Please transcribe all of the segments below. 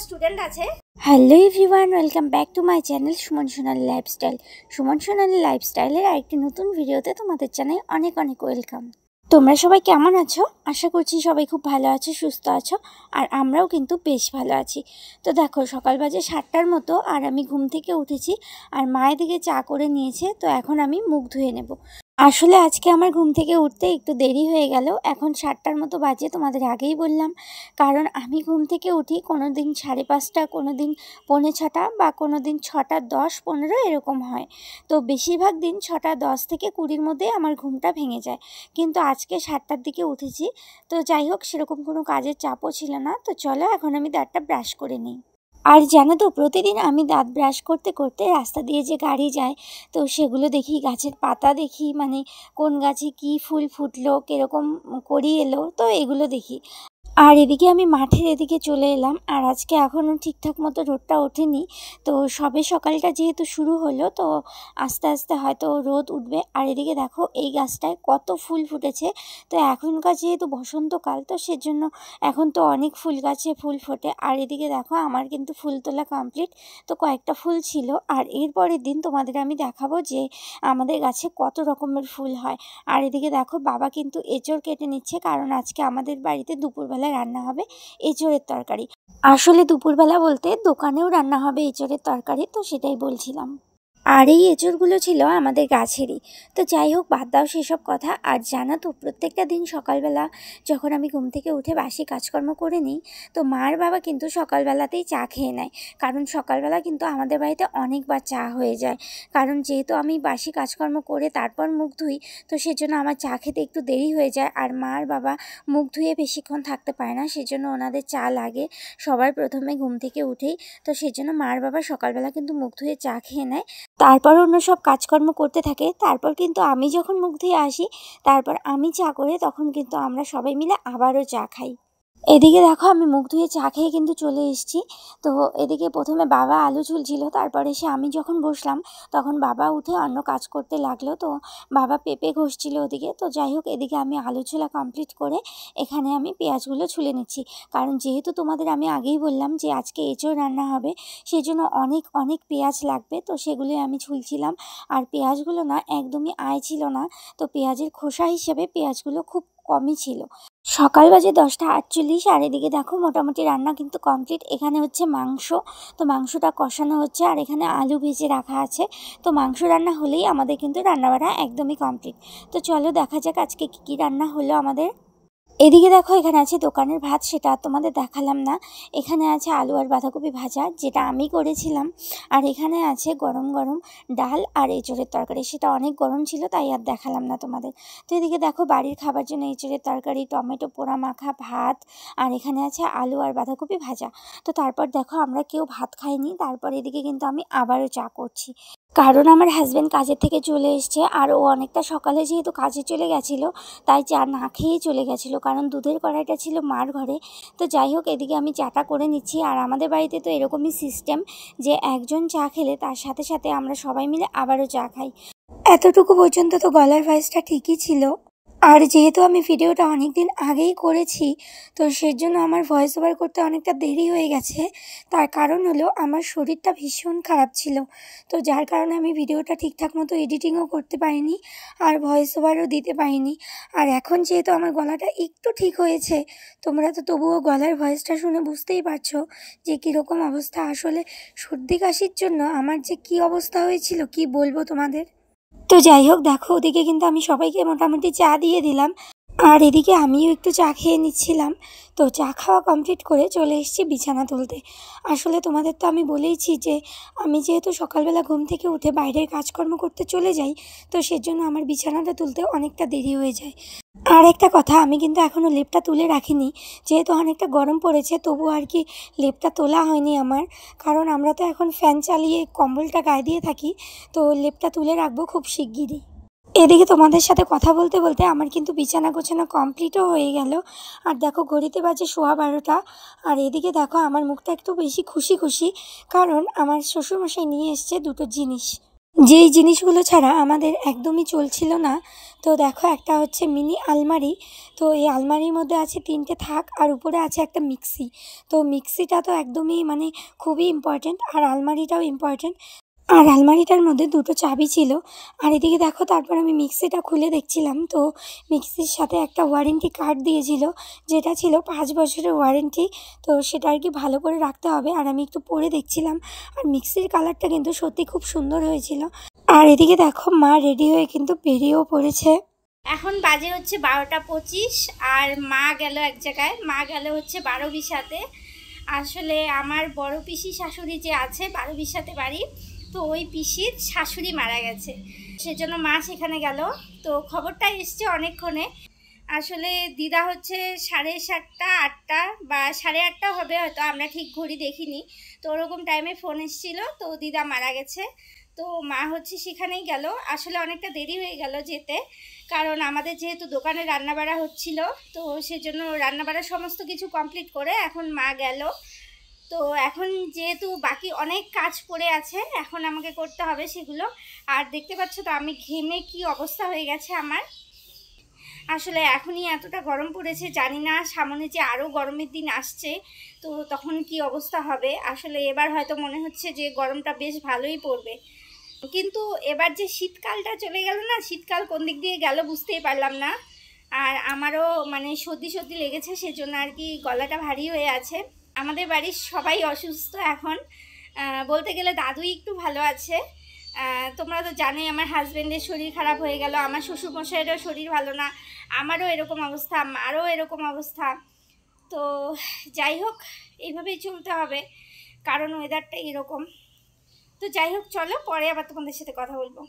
Student আছে। Hello everyone, welcome back to my channel Suman Sonali lifestyle. Suman Sonali লাইফস্টাইলের আরেকটি নতুন ভিডিওতে তোমাদের জানাই অনেক অনেক ওয়েলকাম। তোমরা সবাই কেমন আছো? আশা করছি সবাই খুব ভালো আছো, সুস্থ আছো, আর আমরাও কিন্তু বেশ ভালো আছি। তো দেখো, সকাল বাজে 7টার মতো, আর আমি ঘুম থেকে উঠেছি, আর মায়ের দিকে চা করে নিয়েছে। তো এখন আমি মুখ ধুয়ে নেব। আসলে আজকে আমার ঘুম থেকে উঠতে একটু দেরি হয়ে গেল, এখন 7টার মতো বাজে, তোমাদের আগেই বললাম। কারণ আমি ঘুম থেকে উঠি কোনো দিন 5:30, কোনো দিন 6:45, বা কোনো দিন 6:10-15 এরকম হয়। তো বেশিরভাগ দিন 6:10 থেকে 20-র মধ্যে আমার ঘুমটা ভেঙে যায়। কিন্তু আজকে 7টার দিকে উঠেছি। তো যাই হোক, সেরকম কোনো কাজের চাপও ছিল না। তো চলো এখন আমি দাঁতটা ব্রাশ করে নিই। আর জানো তো, প্রতিদিন আমি দাঁত ব্রাশ করতে করতে রাস্তা দিয়ে যে গাড়ি যায়, তো সেগুলো দেখি, গাছের পাতা দেখি, মানে কোন গাছে কি ফুল ফুটলো, কীরকম করি এলো, তো এগুলো দেখি। আর এদিকে আমি মাঠের এদিকে চলে এলাম, আর আজকে এখনও ঠিকঠাক মতো রোদটা ওঠেনি। তো সবে সকালটা যেহেতু শুরু হলো, তো আস্তে আস্তে হয়তো রোদ উঠবে। আর এদিকে দেখো, এই গাছটায় কত ফুল ফুটেছে। তো এখনকার যেহেতু বসন্তকাল, তো সেজন্য এখন তো অনেক ফুল গাছে ফুল ফোটে। আর এদিকে দেখো, আমার কিন্তু ফুল তোলা কমপ্লিট। তো কয়েকটা ফুল ছিল, আর এরপরের দিন তোমাদের আমি দেখাবো যে আমাদের গাছে কত রকমের ফুল হয়। আর এদিকে দেখো, বাবা কিন্তু এঁচড় কেটে নিচ্ছে, কারণ আজকে আমাদের বাড়িতে দুপুরবেলা রান্না হবে এঁচড়ের তরকারি। আসলে দুপুরবেলা বলতে দোকানেও রান্না হবে এঁচড়ের তরকারি, তো সেটাই বলছিলাম। আর এই এঁচড়গুলো ছিল আমাদের গাছেরই। তো যাই হোক, বাদ দাও সেসব কথা। আর জানো তো, প্রত্যেকটা দিন সকালবেলা যখন আমি ঘুম থেকে উঠে বাসি কাজকর্ম করে নিই, তো মার বাবা কিন্তু সকালবেলাতেই চা খেয়ে নেয়। কারণ সকালবেলা কিন্তু আমাদের বাড়িতে অনেকবার চা হয়ে যায়। কারণ যেহেতু আমি বাসি কাজকর্ম করে তারপর মুখ ধুই, তো সেজন্য আমার চা খেতে একটু দেরি হয়ে যায়। আর মার বাবা মুখ ধুয়ে বেশিক্ষণ থাকতে পারে না, সেজন্য ওনাদের চা লাগে সবার প্রথমে ঘুম থেকে উঠেই। তো সেজন্য মার বাবা সকালবেলা কিন্তু মুখ ধুয়ে চা খেয়ে নেয়, তারপর অন্য সব কাজকর্ম করতে থাকে। তারপর কিন্তু আমি যখন মুখ ধুয়ে আসি, তারপর আমি চা করে, তখন কিন্তু আমরা সবাই মিলে আবারও চা খাই। এদিকে দেখো, আমি মুখ ধুয়ে চা খেয়ে কিন্তু চলে এসেছি। তো এদিকে প্রথমে বাবা আলু ছুলছিল, তারপরে এসে আমি যখন বসলাম, তখন বাবা উঠে অন্য কাজ করতে লাগলো। তো বাবা পেঁপে ঘষছিল ওদিকে। তো যাই হোক, এদিকে আমি আলু ছোলা কমপ্লিট করে এখানে আমি পেঁয়াজগুলো ছুলে নিচ্ছি। কারণ যেহেতু তোমাদের আমি আগেই বললাম যে আজকে এঁচড় রান্না হবে, সেই জন্য অনেক অনেক পেঁয়াজ লাগবে। তো সেগুলি আমি ছুলছিলাম। আর পেঁয়াজগুলো না একদমই আয় ছিল না। তো পেঁয়াজের খোসা হিসেবে পেঁয়াজগুলো খুব কমই ছিল। সকাল বাজে 10:48, আর এদিকে দেখো মোটামুটি রান্না কিন্তু কমপ্লিট। এখানে হচ্ছে মাংস। তো মাংসটা কষানো হচ্ছে, আর এখানে আলু ভেজে রাখা আছে। তো মাংস রান্না হলেই আমাদের কিন্তু রান্নাবাড়া একদমই কমপ্লিট। তো চলো দেখা যাক আজকে কী রান্না হলো আমাদের। এদিকে দেখো, এখানে আছে দোকানের ভাত, সেটা তোমাদের দেখালাম না। এখানে আছে আলু আর বাঁধাকপি ভাজা, যেটা আমি করেছিলাম। আর এখানে আছে গরম গরম ডাল আর এঁচড়ের তরকারি, সেটা অনেক গরম ছিল, তাই আর দেখালাম না তোমাদের। তো এদিকে দেখো, বাড়ির খাবার জন্য এঁচড়ের তরকারি, টমেটো পোড়া মাখা ভাত, আর এখানে আছে আলু আর বাঁধাকপি ভাজা। তো তারপর দেখো, আমরা কেউ ভাত খাইনি। তারপর এদিকে কিন্তু আমি আবারও চা করছি, কারণ আমার হাজব্যান্ড কাজের থেকে চলে এসছে, আর ও অনেকটা সকালে যেহেতু কাজে চলে গেছিলো, তাই চা না খেয়েই চলে গেছিলো, কারণ দুধের কড়াইটা ছিল মার ঘরে। তো যাই হোক, এদিকে আমি চাটা করে নিচ্ছি। আর আমাদের বাড়িতে তো এরকমই সিস্টেম যে একজন চা খেলে তার সাথে সাথে আমরা সবাই মিলে আবারও চা খাই। এতটুকু পর্যন্ত তো গলার ভয়েসটা ঠিকই ছিল। আর যেহেতু আমি ভিডিওটা অনেক দিন আগেই করেছি, তো সেজন্য আমার ভয়েস ওভার করতে অনেকটা দেরি হয়ে গেছে। তার কারণ হলো, আমার শরীরটা ভীষণ খারাপ ছিল। তো যার কারণে আমি ভিডিওটা ঠিকঠাক মতো এডিটিংও করতে পারিনি, আর ভয়েস ওভারও দিতে পারিনি। আর এখন যেহেতু আমার গলাটা একটু ঠিক হয়েছে, তোমরা তো তবুও গলার ভয়েসটা শুনে বুঝতেই পারছো যে কীরকম অবস্থা। আসলে সর্দি কাশির জন্য আমার যে কী অবস্থা হয়েছিল, কি বলবো তোমাদের। তো যাই হোক, দেখো ওদিকে কিন্তু আমি সবাইকে মোটামুটি চা দিয়ে দিলাম, আর এদিকে আমিও একটু চা খেয়ে নিচ্ছিলাম। তো চা খাওয়া কমপ্লিট করে চলে এসেছি বিছানা তুলতে। আসলে তোমাদের তো আমি বলেইছি যে আমি যেহেতু সকালবেলা ঘুম থেকে উঠে বাইরের কাজকর্ম করতে চলে যাই, তো সেজন্য আমার বিছানাটা তুলতে অনেকটা দেরি হয়ে যায়। আর একটা কথা, আমি কিন্তু এখনও লেপটা তুলে রাখিনি, যেহেতু অনেকটা গরম পড়েছে, তবু আর কি লেপটা তোলা হয়নি আমার। কারণ আমরা তো এখন ফ্যান চালিয়ে কম্বলটা গায়ে দিয়ে থাকি, তো লেপটা তুলে রাখবো খুব শিগগিরই। এদিকে তোমাদের সাথে কথা বলতে বলতে আমার কিন্তু বিছানা গোছানো কমপ্লিটও হয়ে গেল। আর দেখো, ঘড়িতে বাজে 12:15। আর এদিকে দেখো, আমার মুখটা একটু বেশি খুশি খুশি, কারণ আমার শ্বশুরমশাই নিয়ে এসছে দুটো জিনিস, যেই জিনিসগুলো ছাড়া আমাদের একদমই চলছিল না। তো দেখো একটা হচ্ছে মিনি আলমারি। তো এই আলমারির মধ্যে আছে 3টে থাক আর উপরে আছে একটা মিক্সি। তো মিক্সিটা তো একদমই মানে খুবই ইম্পর্ট্যান্ট, আর আলমারিটাও ইম্পর্ট্যান্ট। আর আলমারিটার মধ্যে 2টো চাবি ছিল। আর এদিকে দেখো তারপর আমি মিক্সিটা খুলে দেখছিলাম, তো মিক্সির সাথে একটা ওয়ারেন্টি কার্ড দিয়েছিল, যেটা ছিল 5 বছরের ওয়ারেন্টি। তো সেটা আর কি ভালো করে রাখতে হবে। আর আমি একটু পরে দেখছিলাম, আর মিক্সির কালারটা কিন্তু সত্যি খুব সুন্দর হয়েছিল। আর এদিকে দেখো মা রেডি হয়ে কিন্তু বেরিয়েও পড়েছে। এখন বাজে হচ্ছে 12টা 25, আর মা গেল এক জায়গায়, মা গেল হচ্ছে 12-বিশাতে। আসলে আমার বড় পিসি শাশুড়ি যে আছে 12-বিশাতে বাড়ি, তো ওই পিসির শাশুড়ি মারা গেছে, সেজন্য মা সেখানে গেল। তো খবরটা এসছে অনেকক্ষণে। আসলে দিদা হচ্ছে 7:30 8টা বা 8:30 হবে হয়তো, আমরা ঠিক ঘড়ি দেখিনি। তো ওরকম টাইমে ফোন এসেছিলো, তো দিদা মারা গেছে। তো মা হচ্ছে সেখানেই গেল। আসলে অনেকটা দেরি হয়ে গেল যেতে, কারণ আমাদের যেহেতু দোকানে রান্নাবাড়া হচ্ছিল, তো সেজন্য রান্নাবাড়া সমস্ত কিছু কমপ্লিট করে এখন মা গেল। তো এখন যেহেতু বাকি অনেক কাজ পড়ে আছে, এখন আমাকে করতে হবে সেগুলো। আর দেখতে পাচ্ছ তো আমি ঘেমে কি অবস্থা হয়ে গেছে আমার। আসলে এখনই এতটা গরম পড়েছে, জানি না সামনে যে আরও গরমের দিন আসছে, তো তখন কি অবস্থা হবে। আসলে এবার হয়তো মনে হচ্ছে যে গরমটা বেশ ভালোই পড়বে, কিন্তু এবার যে শীতকালটা চলে গেল না, শীতকাল কোন দিক দিয়ে গেল বুঝতেই পারলাম না। আর আমারও মানে সর্দি সর্দি লেগেছে, সেজন্য আর কি গলাটা ভারী হয়ে আছে। আমাদের বাড়ির সবাই অসুস্থ এখন, বলতে গেলে দাদুই একটু ভালো আছে। তোমরা তো জানোই আমার হাজব্যান্ডের শরীর খারাপ হয়ে গেল, আমার শ্বশুরমশাইয়েরও শরীর ভালো না, আমারও এরকম অবস্থা, মারও এরকম অবস্থা। তো যাই হোক, এইভাবেই চলতে হবে, কারণ ওয়েদারটা এরকম। তো যাই হোক, চলো পরে আবার তোমাদের সাথে কথা বলবো।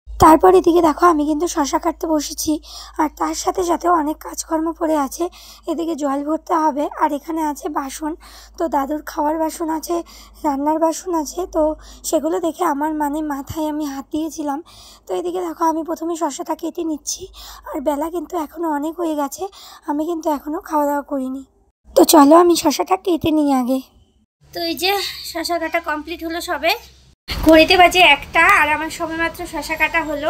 তারপর এদিকে দেখো আমি কিন্তু শশা কাটতে বসেছি, আর তার সাথে সাথে অনেক কাজকর্ম পড়ে আছে। এদিকে জল ভরতে হবে, আর এখানে আছে বাসন। তো দাদুর খাওয়ার বাসন আছে, রান্নার বাসন আছে, তো সেগুলো দেখে আমার মানে মাথায় আমি হাত দিয়েছিলাম। তো এদিকে দেখো আমি প্রথমে শশাটা কেটে নিচ্ছি, আর বেলা কিন্তু এখনও অনেক হয়ে গেছে, আমি কিন্তু এখনও খাওয়া দাওয়া করিনি। তো চলো আমি শশাটা কেটে নিই আগে। তো এই যে শশা কাটা কমপ্লিট হলো সবে, ঘড়িতে বাজে 1টা, আর আমার সবেমাত্র শশা কাটা হলো,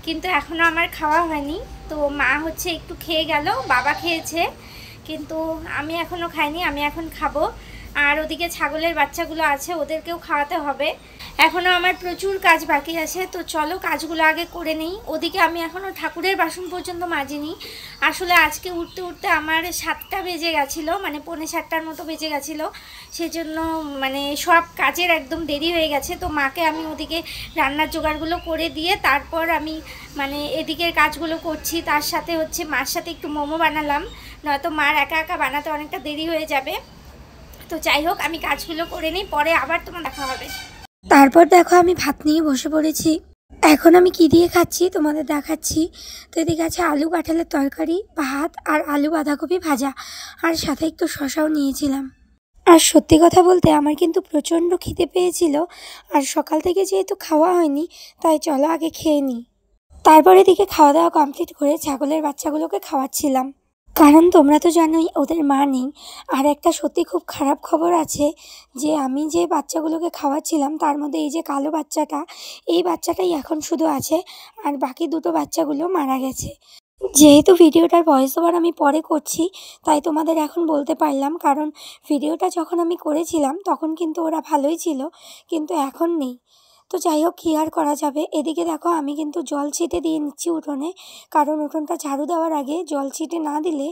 কিন্তু এখনও আমার খাওয়া হয়নি। তো মা হচ্ছে একটু খেয়ে গেল, বাবা খেয়েছে, কিন্তু আমি এখনও খাইনি, আমি এখন খাবো। আর ওদিকে ছাগলের বাচ্চাগুলো আছে, ওদেরকেও খাওয়াতে হবে। এখনও আমার প্রচুর কাজ বাকি আছে, তো চলো কাজগুলো আগে করে নিই। ওদিকে আমি এখনও ঠাকুরের বাসন পর্যন্ত মাজিনি। আসলে আজকে উঠতে উঠতে আমার 7টা বেজে গেছিলো, মানে 6:45টার মতো বেজে গেছিলো, সেজন্য মানে সব কাজের একদম দেরি হয়ে গেছে। তো মাকে আমি ওদিকে রান্নার জোগাড়গুলো করে দিয়ে তারপর আমি মানে এদিকের কাজগুলো করছি। তার সাথে হচ্ছে মার সাথে একটু মোমো বানালাম, নয়তো মার একা একা বানাতে অনেকটা দেরি হয়ে যাবে। তো যাই হোক, আমি কাজগুলো করে নিই, পরে আবার তোমার দেখা হবে। তারপর দেখো আমি ভাত নিয়ে বসে পড়েছি। এখন আমি কি দিয়ে খাচ্ছি তোমাদের দেখাচ্ছি। তো এদিকে আছে আলু কাঁঠালের তরকারি, ভাত, আর আলু বাঁধাকপি ভাজা, আর সাথে একটু শশাও নিয়েছিলাম। আর সত্যি কথা বলতে আমার কিন্তু প্রচণ্ড খিদে পেয়েছিল, আর সকাল থেকে যেহেতু খাওয়া হয়নি, তাই চলো আগে খেয়ে নিই। তারপরে এদিকে খাওয়া দাওয়া কমপ্লিট করে ছাগলের বাচ্চাগুলোকে খাওয়াচ্ছিলাম, কারণ তোমরা তো জানোই ওদের মা নেই। আর একটা সত্যি খুব খারাপ খবর আছে, যে আমি যে বাচ্চাগুলোকে খাওয়াচ্ছিলাম তার মধ্যে এই যে কালো বাচ্চাটা, এই বাচ্চাটাই এখন শুধু আছে, আর বাকি 2টো বাচ্চাগুলো মারা গেছে। যেহেতু ভিডিওটার ভয়েস ওভার আমি পরে করছি, তাই তোমাদের এখন বলতে পারলাম, কারণ ভিডিওটা যখন আমি করেছিলাম তখন কিন্তু ওরা ভালোই ছিল, কিন্তু এখন নেই। তো যাই হোক, কী আর করা যাবে। এদিকে দেখো আমি কিন্তু জল ছিটে দিয়ে নিচ্ছি উঠোনে, কারণ উঠোনটা ঝাড়ু দেওয়ার আগে জল ছিটে না দিলে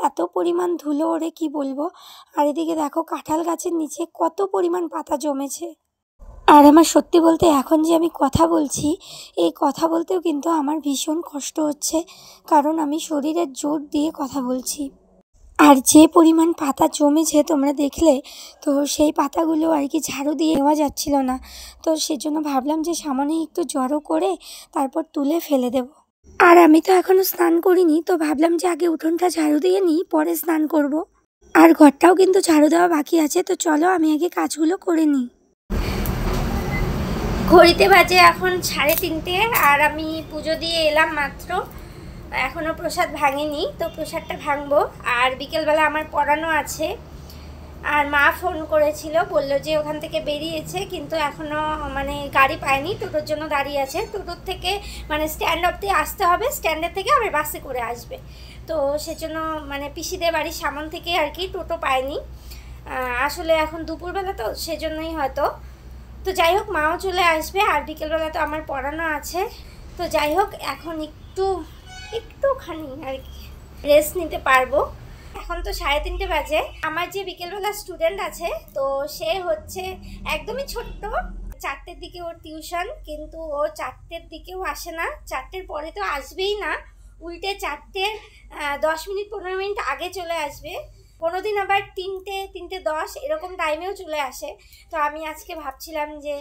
এত পরিমাণ ধুলো ওরে কি বলবো। আর এদিকে দেখো কাঁঠাল গাছের নিচে কত পরিমাণ পাতা জমেছে। আর আমার সত্যি বলতে এখন যে আমি কথা বলছি, এই কথা বলতেও কিন্তু আমার ভীষণ কষ্ট হচ্ছে, কারণ আমি শরীরের জোর দিয়ে কথা বলছি। আর যে পরিমাণ পাতা জমেছে তোমরা দেখলে, তো সেই পাতাগুলো আর কি ঝাড়ু দিয়ে নেওয়া যাচ্ছিল না। তো সেজন্য ভাবলাম যে সামনেই একটু জড়ো করে তারপর তুলে ফেলে দেব। আর আমি তো এখনও স্নান করিনি, তো ভাবলাম যে আগে উঠোনটা ঝাড়ু দিয়ে নিই, পরে স্নান করব। আর ঘরটাও কিন্তু ঝাড়ু দেওয়া বাকি আছে, তো চলো আমি আগে কাজগুলো করে নিই। ঘড়িতে বাজে এখন 3:30, আর আমি পুজো দিয়ে এলাম মাত্র, এখনও প্রসাদ ভাঙিনি। তো প্রসাদটা ভাঙবো, আর বিকেলবেলা আমার পড়ানো আছে। আর মা ফোন করেছিল, বললো যে ওখান থেকে বেরিয়েছে কিন্তু এখনও মানে গাড়ি পায়নি, টোটোর জন্য দাঁড়িয়ে আছে। টোটোর থেকে মানে স্ট্যান্ড অবধি আসতে হবে, স্ট্যান্ডের থেকে আবার বাসে করে আসবে। তো সেজন্য মানে পিসিদের বাড়ির সামন থেকে আর কি টোটো পায়নি। আসলে এখন দুপুরবেলা তো সেজন্যই হয়তো। তো যাই হোক, মাও চলে আসবে, আর বিকেলবেলা তো আমার পড়ানো আছে। তো যাই হোক, এখন একটুখানি আর কি রেস্ট নিতে পারবো। এখন তো 3:30 বাজে। আমার যে বিকেলবেলা স্টুডেন্ট আছে, তো সে হচ্ছে একদমই ছোট্ট, 4টের দিকে ওর টিউশন, কিন্তু ও 4টের দিকেও আসে না, 4টের পরে তো আসবেই না, উল্টে 4টের 10 মিনিট 15 মিনিট আগে চলে আসবে। কোনোদিন আবার 3টে 3:10 এরকম টাইমেও চলে আসে। তো আমি আজকে ভাবছিলাম যে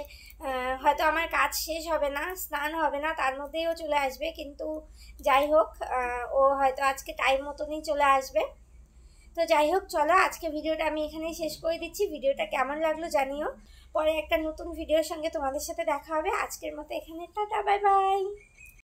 হয়তো আমার কাজ শেষ হবে না, স্নান হবে না, তার মধ্যেই ও চলে আসবে, কিন্তু যাই হোক ও হয়তো আজকে টাইম মতনই চলে আসবে। তো যাই হোক, চলো আজকে ভিডিওটা আমি এখানেই শেষ করে দিচ্ছি। ভিডিওটা কেমন লাগলো জানিও। পরে একটা নতুন ভিডিওর সঙ্গে তোমাদের সাথে দেখা হবে। আজকের মতো এখানে টাটা, বাই বাই।